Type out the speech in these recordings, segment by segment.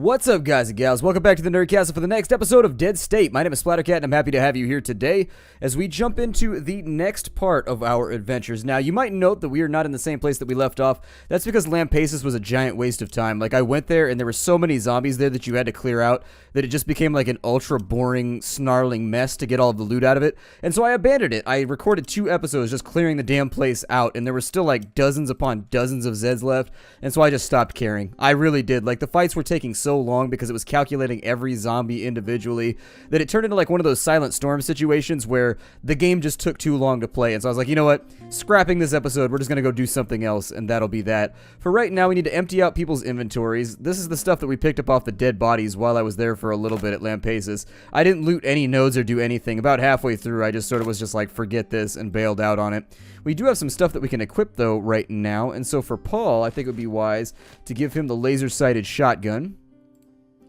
What's up, guys and gals? Welcome back to the Nerdcast for the next episode of Dead State. My name is Splattercat, and I'm happy to have you here today as we jump into the next part of our adventures. Now, you might note that we are not in the same place that we left off. That's because Lampasas was a giant waste of time. Like, I went there, and there were so many zombies there that you had to clear out that it just became like an ultra-boring, snarling mess to get all of the loot out of it. And so I abandoned it. I recorded 2 episodes just clearing the damn place out, and there were still like dozens upon dozens of Zeds left, and so I just stopped caring. I really did. Like, the fights were taking so long because it was calculating every zombie individually that it turned into like one of those Silent Storm situations where the game just took too long to play. And so I was like, you know what? Scrapping this episode, we're just going to go do something else, and that'll be that. For right now, we need to empty out people's inventories. This is the stuff that we picked up off the dead bodies while I was there for a little bit at Lampasas. I didn't loot any nodes or do anything. About halfway through, I just sort of was just like, forget this, and bailed out on it. We do have some stuff that we can equip, though, right now. And so for Paul, I think it would be wise to give him the laser-sighted shotgun.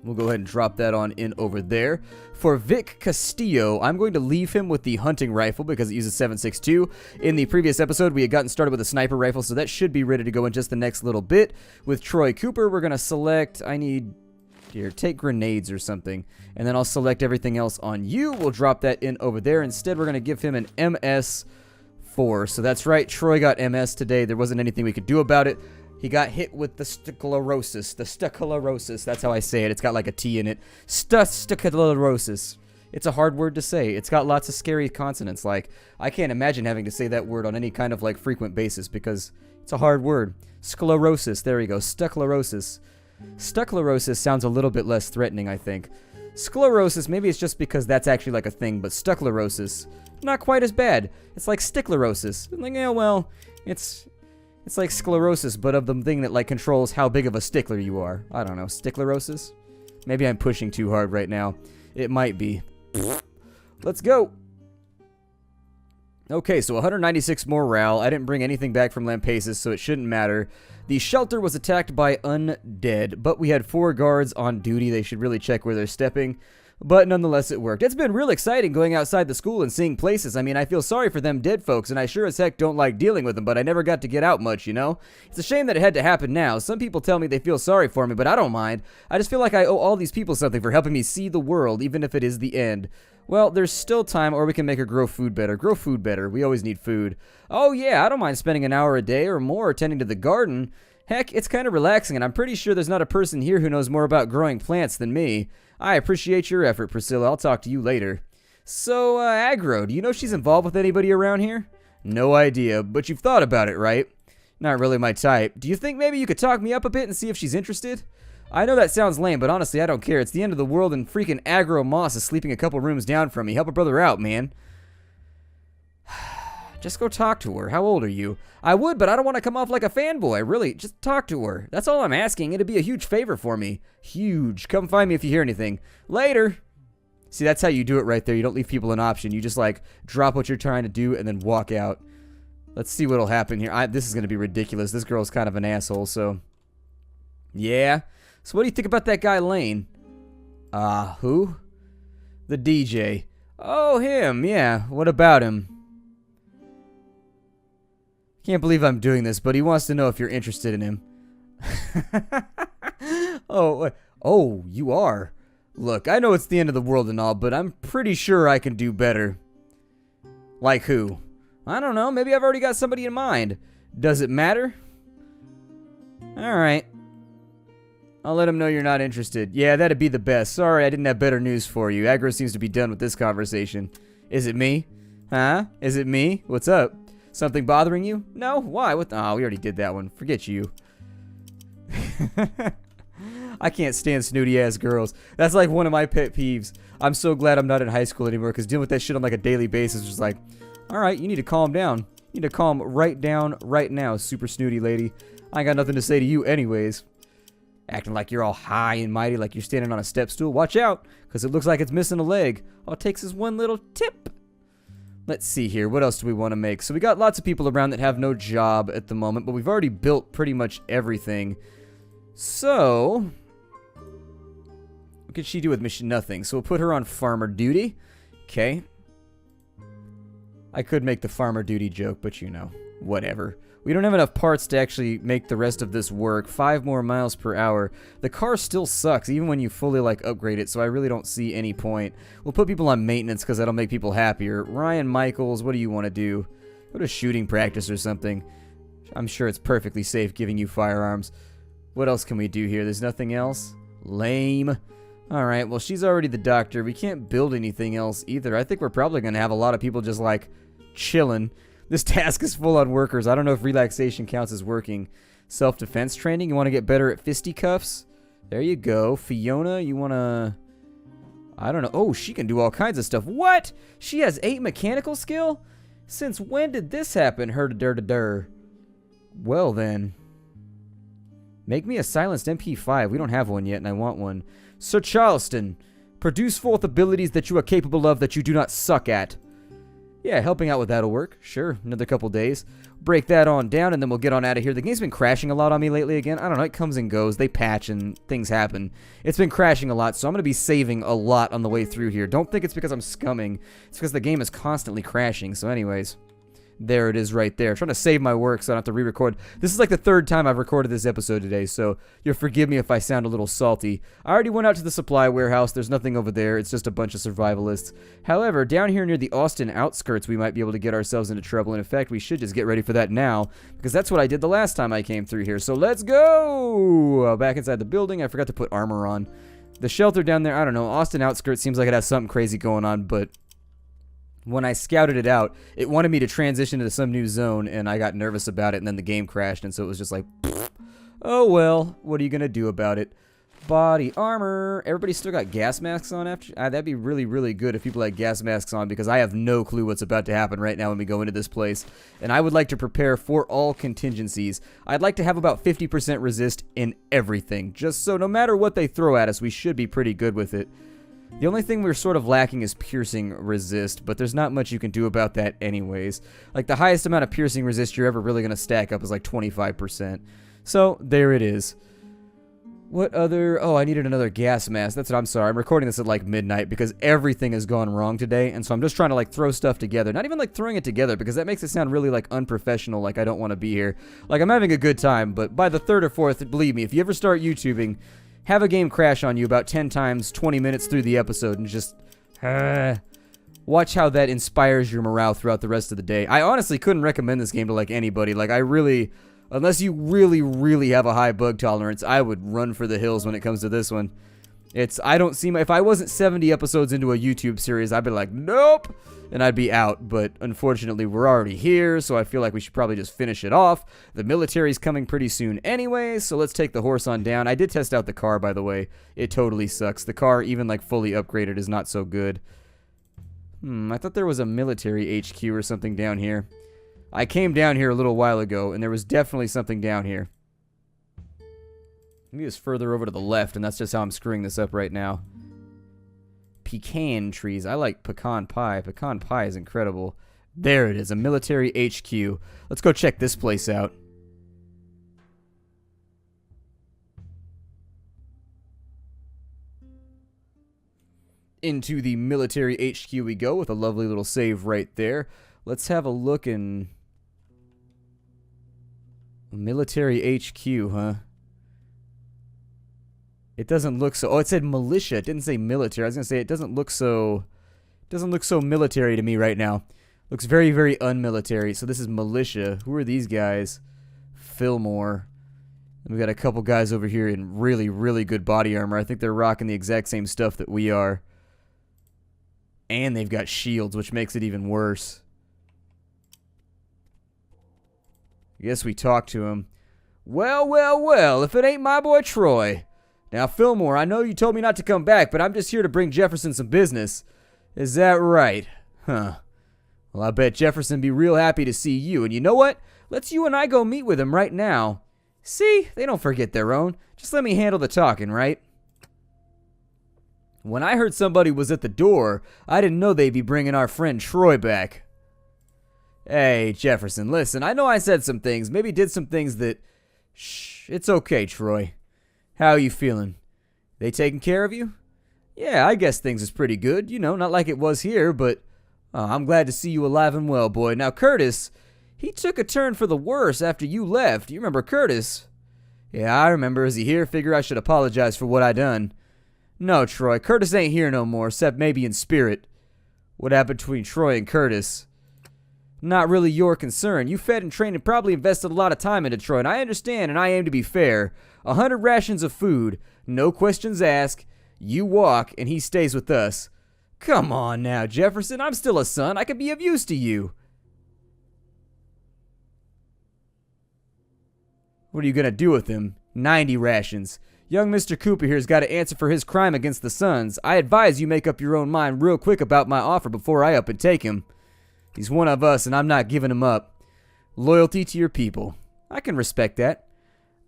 We'll go ahead and drop that on in over there. For Vic Castillo, I'm going to leave him with the hunting rifle because it uses 7.62. In the previous episode, we had gotten started with a sniper rifle, so that should be ready to go in just the next little bit. With Troy Cooper, we're going to select, take grenades or something. And then I'll select everything else on you. We'll drop that in over there. Instead, we're going to give him an MS4. So that's right, Troy got MS today. There wasn't anything we could do about it. He got hit with the sclerosis. That's how I say it. It's got like a T in it. Sclerosis. It's a hard word to say. It's got lots of scary consonants. Like, I can't imagine having to say that word on any kind of like frequent basis because it's a hard word. Sclerosis. There we go. Sclerosis. Sclerosis sounds a little bit less threatening, I think. Sclerosis, maybe it's just because that's actually like a thing, but sclerosis, not quite as bad. It's like sticklerosis. Like, yeah, well, it's like sclerosis, but of the thing that like controls how big of a stickler you are. I don't know, sticklerosis? Maybe I'm pushing too hard right now. It might be. Let's go. Okay, so 196 morale. I didn't bring anything back from Lampasas, so it shouldn't matter. The shelter was attacked by undead, but we had 4 guards on duty. They should really check where they're stepping. But nonetheless, it worked. It's been real exciting going outside the school and seeing places. I mean, I feel sorry for them dead folks, and I sure as heck don't like dealing with them, but I never got to get out much, you know? It's a shame that it had to happen now. Some people tell me they feel sorry for me, but I don't mind. I just feel like I owe all these people something for helping me see the world, even if it is the end. Well, there's still time, or we can make her grow food better. Grow food better. We always need food. Oh, yeah, I don't mind spending an hour a day or more tending to the garden. Heck, it's kind of relaxing, and I'm pretty sure there's not a person here who knows more about growing plants than me. I appreciate your effort, Priscilla. I'll talk to you later. So, Aggro, do you know she's involved with anybody around here? No idea, but you've thought about it, right? Not really my type. Do you think maybe you could talk me up a bit and see if she's interested? I know that sounds lame, but honestly, I don't care. It's the end of the world, and freaking Aggro Moss is sleeping a couple rooms down from me. Help a brother out, man. Just go talk to her. How old are you? I would, but I don't want to come off like a fanboy. Really, just talk to her. That's all I'm asking. It'd be a huge favor for me. Huge. Come find me if you hear anything. Later. See, that's how you do it right there. You don't leave people an option. You just, like, drop what you're trying to do and then walk out. Let's see what'll happen here. This is going to be ridiculous. This girl's kind of an asshole, so. Yeah. So what do you think about that guy, Lane? Who? The DJ. Oh, him. Yeah. What about him? Can't believe I'm doing this, but he wants to know if you're interested in him. Oh, you are. Look, I know it's the end of the world and all, but I'm pretty sure I can do better. Like who? I don't know, maybe I've already got somebody in mind. Does it matter? Alright. I'll let him know you're not interested. Yeah, that'd be the best. Sorry, I didn't have better news for you. Aggro seems to be done with this conversation. Is it me? Huh? Is it me? What's up? Something bothering you? No? Why? What? Oh, we already did that one. Forget you. I can't stand snooty-ass girls. That's like one of my pet peeves. I'm so glad I'm not in high school anymore, because dealing with that shit on like a daily basis is just like, alright, you need to calm down. You need to calm right down right now, super snooty lady. I ain't got nothing to say to you anyways. Acting like you're all high and mighty, like you're standing on a step stool. Watch out, because it looks like it's missing a leg. All it takes is one little tip. Let's see here. What else do we want to make? So we got lots of people around that have no job at the moment, but we've already built pretty much everything. So, what could she do with mission? Nothing. So we'll put her on farmer duty. Okay. I could make the farmer duty joke, but you know, whatever. We don't have enough parts to actually make the rest of this work. 5 more miles per hour. The car still sucks, even when you fully, like, upgrade it, so I really don't see any point. We'll put people on maintenance because that'll make people happier. Ryan Michaels, what do you want to do? Go to shooting practice or something. I'm sure it's perfectly safe giving you firearms. What else can we do here? There's nothing else? Lame. Alright, well, she's already the doctor. We can't build anything else either. I think we're probably going to have a lot of people just, like, chilling. This task is full on workers. I don't know if relaxation counts as working. Self-defense training. You want to get better at fisticuffs? There you go. Fiona, you want to... I don't know. Oh, she can do all kinds of stuff. What? She has 8 mechanical skill? Since when did this happen? Her-da-dur-da-dur. Well, then. Make me a silenced MP5. We don't have one yet, and I want one. Sir Charleston, produce forth abilities that you are capable of that you do not suck at. Yeah, helping out with that'll work. Sure, another couple days. Break that on down, and then we'll get on out of here. The game's been crashing a lot on me lately again. I don't know, it comes and goes. They patch, and things happen. It's been crashing a lot, so I'm going to be saving a lot on the way through here. Don't think it's because I'm scumming. It's because the game is constantly crashing. So anyways, there it is right there. I'm trying to save my work so I don't have to re-record. This is like the 3rd time I've recorded this episode today, so you'll forgive me if I sound a little salty. I already went out to the supply warehouse. There's nothing over there. It's just a bunch of survivalists. However, down here near the Austin outskirts, we might be able to get ourselves into trouble. And in fact, we should just get ready for that now, because that's what I did the last time I came through here. So let's go! Back inside the building. I forgot to put armor on. The shelter down there, I don't know. Austin outskirts seems like it has something crazy going on, but... when I scouted it out, it wanted me to transition to some new zone, and I got nervous about it, and then the game crashed, and so it was just like, oh well, what are you gonna do about it? Body armor. Everybody still got gas masks on after? That'd be really, really good if people had gas masks on, because I have no clue what's about to happen right now when we go into this place, and I would like to prepare for all contingencies. I'd like to have about 50% resist in everything, just so no matter what they throw at us, we should be pretty good with it. The only thing we're sort of lacking is piercing resist, but there's not much you can do about that anyways. Like, the highest amount of piercing resist you're ever really going to stack up is like 25%. So, there it is. What other... oh, I needed another gas mask. That's what I'm sorry. I'm recording this at like midnight because everything has gone wrong today, and so I'm just trying to like throw stuff together. Not even like throwing it together, because that makes it sound really like unprofessional, like I don't want to be here. Like, I'm having a good time, but by the 3rd or 4th, believe me, if you ever start YouTubing... have a game crash on you about 10 times 20 minutes through the episode and just watch how that inspires your morale throughout the rest of the day. I honestly couldn't recommend this game to like anybody. Like, I really, unless you really, really have a high bug tolerance, I would run for the hills when it comes to this one. I don't see if I wasn't 70 episodes into a YouTube series, I'd be like, nope, and I'd be out. But unfortunately, we're already here, so I feel like we should probably just finish it off. The military's coming pretty soon anyway, so let's take the horse on down. I did test out the car, by the way. It totally sucks. The car, even like fully upgraded, is not so good. I thought there was a military HQ or something down here. I came down here a little while ago, and there was definitely something down here. Maybe it's further over to the left, and that's just how I'm screwing this up right now. Pecan trees. I like pecan pie. Pecan pie is incredible. There it is, a military HQ. Let's go check this place out. Into the military HQ we go with a lovely little save right there. Let's have a look in... military HQ, huh? It doesn't look so... oh, it said militia. It didn't say military. I was going to say it doesn't look so military to me right now. Looks very, very unmilitary. So this is militia. Who are these guys? Fillmore. And we got a couple guys over here in really, really good body armor. I think they're rocking the exact same stuff that we are. And they've got shields, which makes it even worse. I guess we talked to him. Well, well, well, if it ain't my boy Troy. Now, Fillmore, I know you told me not to come back, but I'm just here to bring Jefferson some business. Is that right? Huh. Well, I bet Jefferson be real happy to see you. And you know what? Let's you and I go meet with him right now. See? They don't forget their own. Just let me handle the talking, right? When I heard somebody was at the door, I didn't know they'd be bringing our friend Troy back. Hey, Jefferson, listen, I know I said some things, maybe did some things that... Shh, it's okay, Troy. How are you feeling? They taking care of you? Yeah, I guess things is pretty good. You know, not like it was here, but I'm glad to see you alive and well, boy. Now, Curtis, He took a turn for the worse after you left. You remember Curtis? Yeah, I remember. Is he here? Figure I should apologize for what I done. No, Troy. Curtis ain't here no more, except maybe in spirit. What happened between Troy and Curtis? Not really your concern. You fed and trained and probably invested a lot of time into Troy, and I understand and I aim to be fair. 100 rations of food, no questions asked. You walk and he stays with us. Come on now, Jefferson. I'm still a son. I could be of use to you. What are you gonna do with him? 90 rations. Young Mr. Cooper here's got to answer for his crime against the Sons. I advise you make up your own mind real quick about my offer before I up and take him. He's one of us, and I'm not giving him up. Loyalty to your people. I can respect that.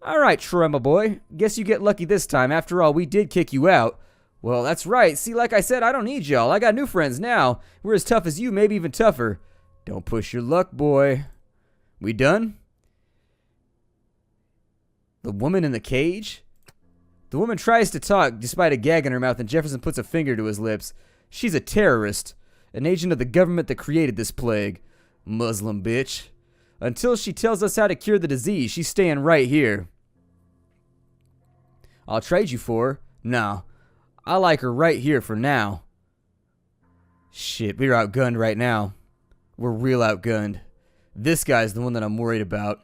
All right, Troy, my boy. Guess you get lucky this time. After all, we did kick you out. Well, that's right. See, like I said, I don't need y'all. I got new friends now. We're as tough as you, maybe even tougher. Don't push your luck, boy. We done? The woman in the cage? The woman tries to talk despite a gag in her mouth, and Jefferson puts a finger to his lips. She's a terrorist. An agent of the government that created this plague. Muslim bitch. Until she tells us how to cure the disease, she's staying right here. I'll trade you for her. No. I like her right here for now. Shit, we're outgunned right now. We're real outgunned. This guy's the one that I'm worried about.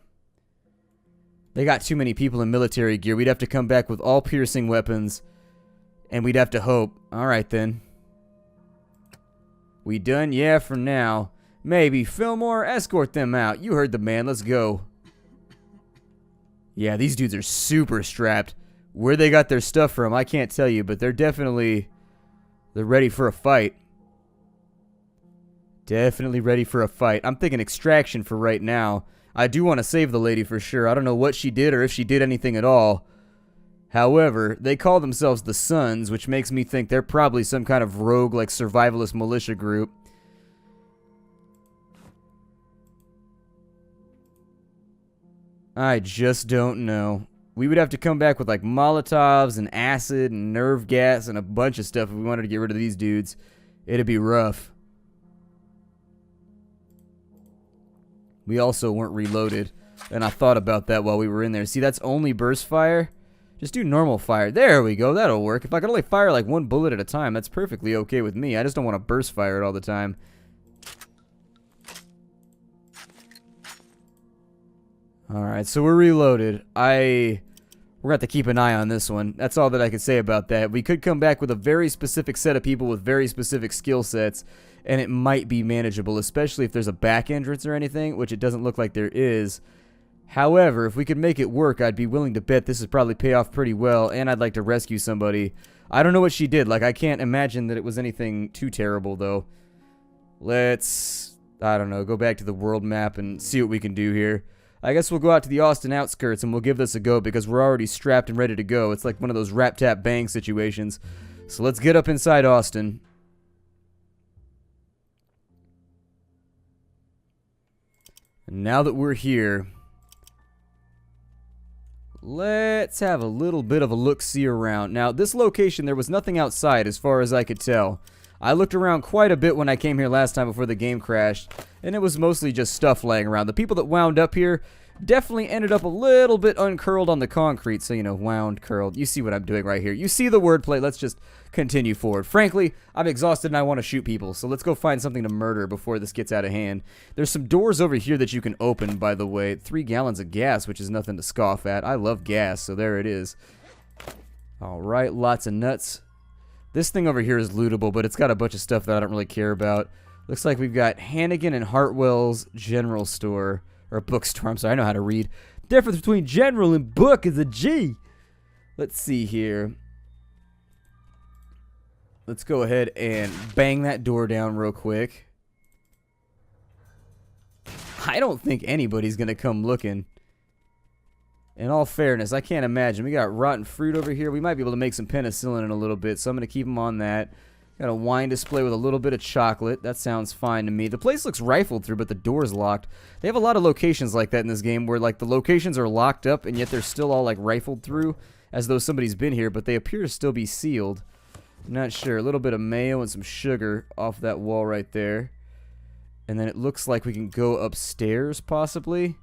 They got too many people in military gear. We'd have to come back with all piercing weapons. And we'd have to hope. Alright then. We done? Yeah, for now. Maybe. Fillmore, escort them out. You heard the man. Let's go. Yeah, these dudes are super strapped. Where they got their stuff from, I can't tell you, but they're ready for a fight. Definitely ready for a fight. I'm thinking extraction for right now. I do want to save the lady for sure. I don't know what she did or if she did anything at all. However, they call themselves the Sons, which makes me think they're probably some kind of rogue, like, survivalist militia group. I just don't know. We would have to come back with, like, Molotovs and acid and nerve gas and a bunch of stuff if we wanted to get rid of these dudes. It'd be rough. We also weren't reloaded, and I thought about that while we were in there. See, that's only burst fire. Just do normal fire. There we go. That'll work. If I could only fire like one bullet at a time, that's perfectly okay with me. I just don't want to burst fire it all the time. Alright, so we're reloaded. We're going to have to keep an eye on this one. That's all that I can say about that. We could come back with a very specific set of people with very specific skill sets, and it might be manageable, especially if there's a back entrance or anything, which it doesn't look like there is. However, if we could make it work, I'd be willing to bet this would probably pay off pretty well, and I'd like to rescue somebody. I don't know what she did. Like, I can't imagine that it was anything too terrible, though. Let's, I don't know, go back to the world map and see what we can do here. I guess we'll go out to the Austin outskirts and we'll give this a go because we're already strapped and ready to go. It's like one of those rap-tap-bang situations. So let's get up inside Austin. And now that we're here, let's have a little bit of a look-see around. Now, this location, there was nothing outside as far as I could tell. I looked around quite a bit when I came here last time before the game crashed, and it was mostly just stuff laying around. The people that wound up here definitely ended up a little bit uncurled on the concrete, so, you know, wound, curled. You see what I'm doing right here. You see the wordplay. Let's just continue forward. Frankly, I'm exhausted and I want to shoot people, so let's go find something to murder before this gets out of hand. There's some doors over here that you can open, by the way. 3 gallons of gas, which is nothing to scoff at. I love gas, so there it is. Alright, lots of nuts. This thing over here is lootable, but it's got a bunch of stuff that I don't really care about. Looks like we've got Hannigan and Hartwell's General Store. Or bookstore, I'm sorry, I know how to read. Difference between general and book is a G. Let's see here. Let's go ahead and bang that door down real quick. I don't think anybody's going to come looking. In all fairness, I can't imagine. We got rotten fruit over here. We might be able to make some penicillin in a little bit, so I'm going to keep them on that. Got a wine display with a little bit of chocolate. That sounds fine to me. The place looks rifled through, but the door's locked. They have a lot of locations like that in this game where, like, the locations are locked up, and yet they're still all, like, rifled through as though somebody's been here, but they appear to still be sealed. I'm not sure. A little bit of mayo and some sugar off that wall right there. And then it looks like we can go upstairs, possibly.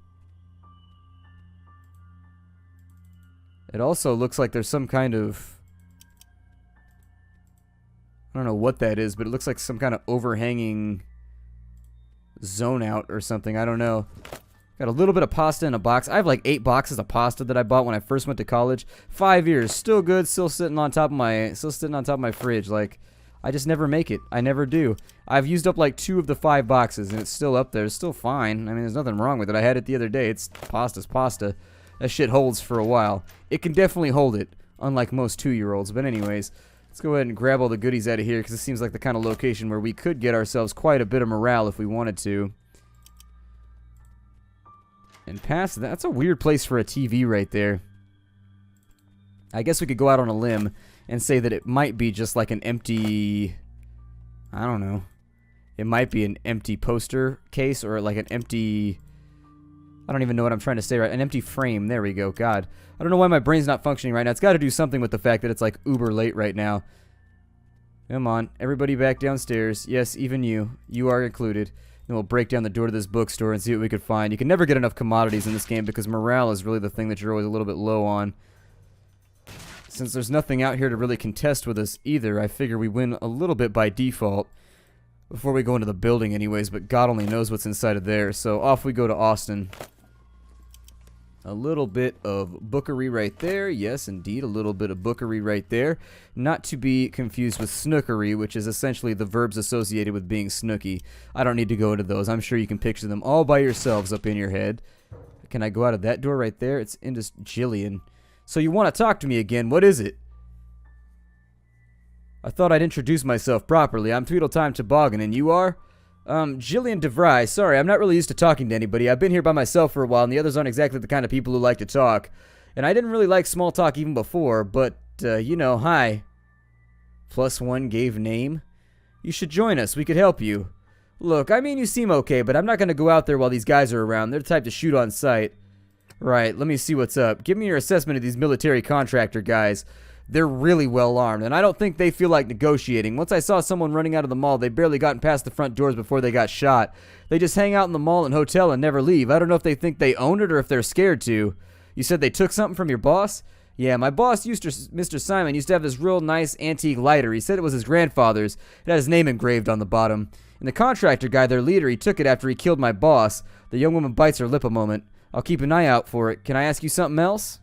It also looks like there's some kind of... I don't know what that is, but it looks like some kind of overhanging zone out or something. I don't know. Got a little bit of pasta in a box. I have like 8 boxes of pasta that I bought when I first went to college. 5 years, still good, still sitting on top of my fridge. Like, I just never make it. I never do. I've used up like 2 of the 5 boxes, and it's still up there. It's still fine. I mean, there's nothing wrong with it. I had it the other day. It's pasta's pasta. That shit holds for a while. It can definitely hold it, unlike most 2-year-olds. But anyways, let's go ahead and grab all the goodies out of here, because it seems like the kind of location where we could get ourselves quite a bit of morale if we wanted to. And past that, that's a weird place for a TV right there. I guess we could go out on a limb and say that it might be just like an empty... I don't know. It might be an empty poster case or like an empty... I don't even know what I'm trying to say right. An empty frame. There we go. God. I don't know why my brain's not functioning right now. It's got to do something with the fact that it's like uber late right now. Come on. Everybody back downstairs. Yes, even you. You are included. Then we'll break down the door to this bookstore and see what we could find. You can never get enough commodities in this game because morale is really the thing that you're always a little bit low on. Since there's nothing out here to really contest with us either, I figure we win a little bit by default before we go into the building anyways, but God only knows what's inside of there. So off we go to Austin. A little bit of bookery right there. Yes, indeed, a little bit of bookery right there. Not to be confused with snookery, which is essentially the verbs associated with being snooky. I don't need to go into those. I'm sure you can picture them all by yourselves up in your head. Can I go out of that door right there? It's into Jillian. So you want to talk to me again. What is it? I thought I'd introduce myself properly. I'm Tweedletime Toboggan, and you are? Jillian DeVry. Sorry, I'm not really used to talking to anybody. I've been here by myself for a while, and the others aren't exactly the kind of people who like to talk. And I didn't really like small talk even before, but, you know, hi. +1 gave name. You should join us. We could help you. Look, I mean, you seem okay, but I'm not going to go out there while these guys are around. They're the type to shoot on sight. Right, let me see what's up. Give me your assessment of these military contractor guys. They're really well armed, and I don't think they feel like negotiating. Once I saw someone running out of the mall, they barely gotten past the front doors before they got shot. They just hang out in the mall and hotel and never leave. I don't know if they think they own it or if they're scared to. You said they took something from your boss? Yeah, my boss, Mr. Simon, used to have this real nice antique lighter. He said it was his grandfather's. It had his name engraved on the bottom. And the contractor guy, their leader, he took it after he killed my boss. The young woman bites her lip a moment. I'll keep an eye out for it. Can I ask you something else?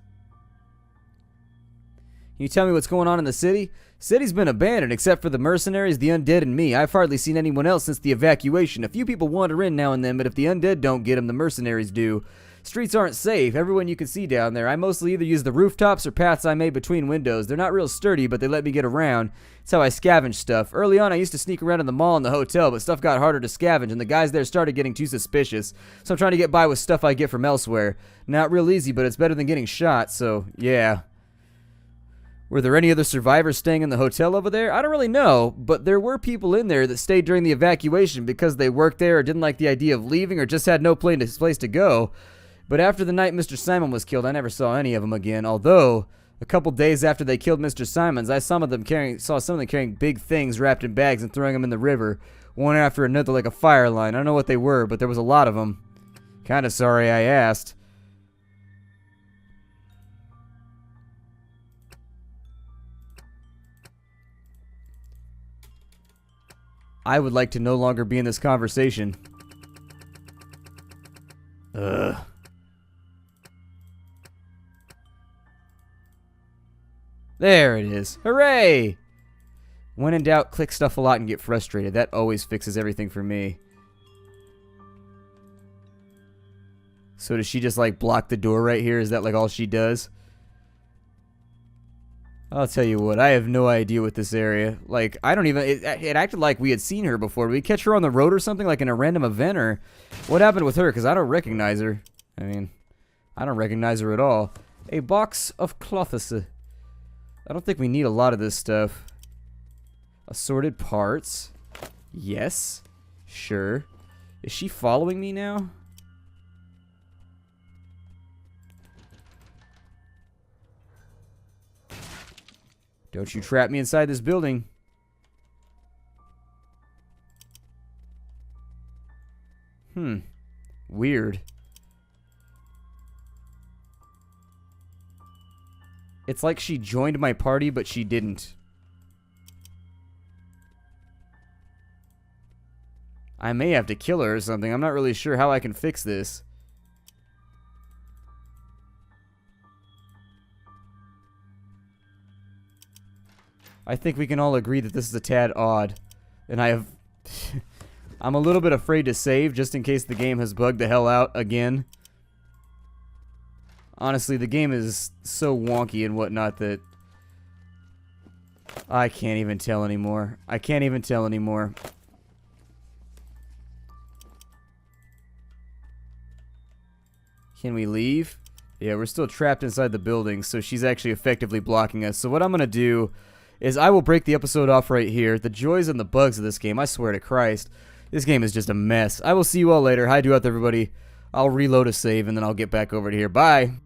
Can you tell me what's going on in the city? City's been abandoned except for the mercenaries, the undead, and me. I've hardly seen anyone else since the evacuation. A few people wander in now and then, but if the undead don't get them, the mercenaries do. Streets aren't safe. Everyone you can see down there. I mostly either use the rooftops or paths I made between windows. They're not real sturdy, but they let me get around. It's how I scavenge stuff. Early on, I used to sneak around in the mall and the hotel, but stuff got harder to scavenge, and the guys there started getting too suspicious. So I'm trying to get by with stuff I get from elsewhere. Not real easy, but it's better than getting shot, so yeah. Were there any other survivors staying in the hotel over there? I don't really know, but there were people in there that stayed during the evacuation because they worked there or didn't like the idea of leaving or just had no place to go. But after the night Mr. Simon was killed, I never saw any of them again, although a couple days after they killed Mr. Simons, I saw some of them carrying big things wrapped in bags and throwing them in the river, one after another like a fire line. I don't know what they were, but there was a lot of them. Kinda sorry I asked. I would like to no longer be in this conversation. Ugh. There it is. Hooray! When in doubt, click stuff a lot and get frustrated. That always fixes everything for me. So does she just like block the door right here? Is that like all she does? I'll tell you what, I have no idea what this area, like, I don't even, it acted like we had seen her before. Did we catch her on the road or something, like in a random event, or what happened with her? Because I don't recognize her. I mean, I don't recognize her at all. A box of clothes. I don't think we need a lot of this stuff. Assorted parts. Yes. Sure. Is she following me now? Don't you trap me inside this building. Weird. It's like she joined my party, but she didn't. I may have to kill her or something. I'm not really sure how I can fix this. I think we can all agree that this is a tad odd. And I have... I'm a little bit afraid to save just in case the game has bugged the hell out again. Honestly, the game is so wonky and whatnot that I can't even tell anymore. I can't even tell anymore. Can we leave? Yeah, we're still trapped inside the building, so she's actually effectively blocking us. So what I'm going to do is I will break the episode off right here. The joys and the bugs of this game, I swear to Christ. This game is just a mess. I will see you all later. Hi, do out, everybody. I'll reload a save, and then I'll get back over to here. Bye.